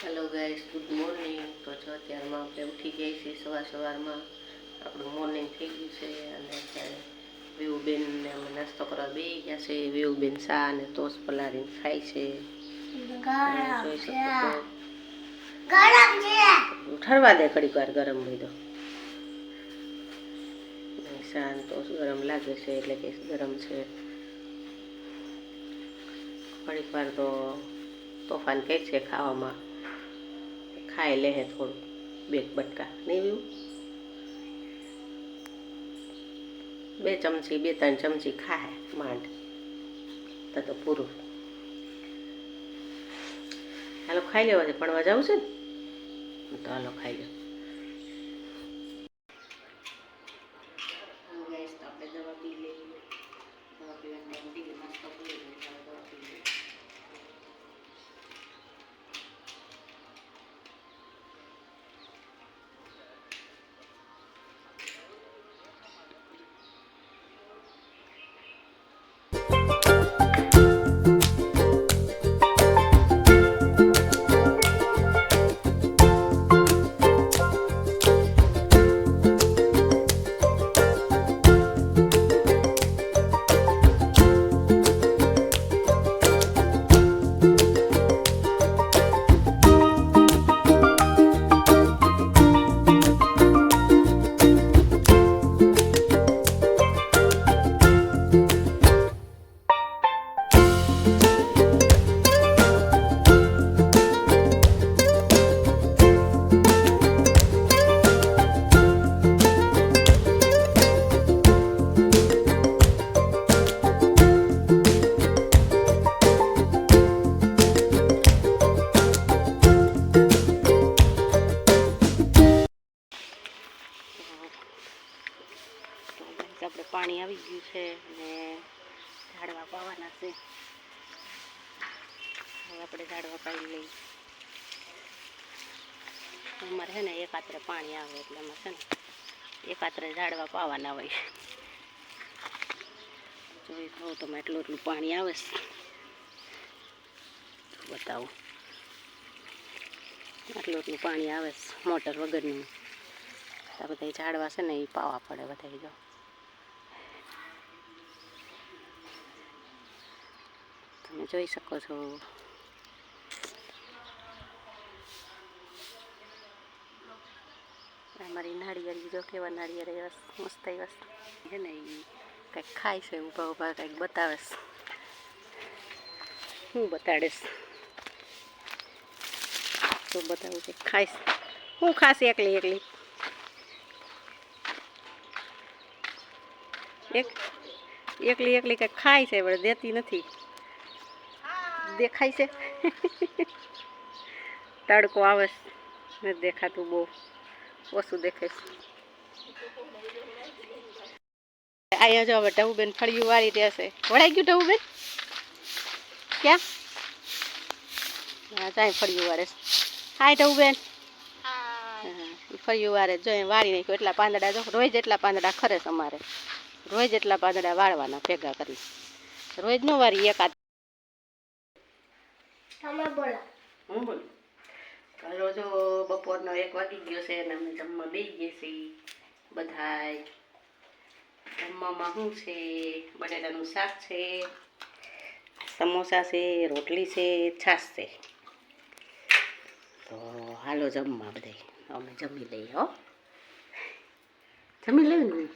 Hello guys, good morning. તો જો અત્યારમાં આપણે ઉઠી ગયા છીએ સવારમાં આપણું મોર્નિંગ થઈ ગયું છે અને અત્યારે વિવુબેનને અમે નાસ્તો કરવા બેસી ગયા છે. વિવુબેન ચા અને ટોસ પલાળીને ખાય છે. જોઈ શકો છો. ઠરવા દે ઘડીક વાર, ગરમ લીધો ચા અને ટોસ ગરમ લાગે છે એટલે કે ગરમ છે. ઘડીક વાર તો તોફાન કહે છે ખાવામાં, ખાઈ લે હે થોડું બે બટકા નહીં વ્યુ, 2 ચમચી 2-3 ચમચી ખાય માંડ તો પૂરું. હાલો ખાઈ લેવા છે, ભણવા જવું છે ને તો હાલો ખાઈ લો. આપણે દવા પી લઈએ, દવા પીવાનો ટાઈમ થઈ ગયો, નાસ્તો કરી લઈએ, દવા પી લઈએ. આપણે પાણી આવી ગયું છે અને ઝાડવા પાવાના છે. હવે આપણે ઝાડવા પાવી લઈએ. અમારે છે ને એકાત્રે પાણી આવે એટલે અમારે છે ને એકાત્રે ઝાડવા પાવાના હોય. જોઈ કહું તમે એટલું પાણી આવે છે, બતાવો આટલું પાણી આવે છે મોટર વગરનું. આ બધા ઝાડવા છે ને એ પાવા પડે બધા. જો તમે જોઈ શકો છો. અમારી નાળિયેરી જો કેવા નાળિયેર મસ્ત વસ્તુ છે ને, એ કંઈક ખાય છે ઊભા ઊભા, કંઈક બતાવે છે. હું બતાડીશ, શું બતાવું છે? ખાઈશ હું, ખાશ એકલી એકલી કંઈક ખાય છે, પણ દેતી નથી. દેખાય છે તડકો આવે નથી દેખાતું, બહુ ઓછું દેખાય છે. અહીંયા જો હવે ઢવુબેન ફળિયું વાળી રહેશે. વળાઈ ગયું ઢવુબેન? ક્યાં? હા, જાય ફળિયું વાળે. હાય ઢવુબેન. ફળિયું વાળે જો વાળી નાખ્યું. એટલા પાંદડા જો, રોજ એટલા પાંદડા ખરે છે અમારે. રોજ એટલા પાંદડા વાળવાના ભેગા કરી. રોજ નો વારી એકાદ. હું બોલું? રોજ બપોરનો 1 વાગી ગયો છે અને અમે જમવા બેસી ગયા છીએ બધાય. જમવામાં શું છે? બટેટાનું શાક છે, સમોસા છે, રોટલી છે, છાશ છે. તો હાલો જમવા બધા, અમે જમી લઈએ. હો, જમી લેવું ને.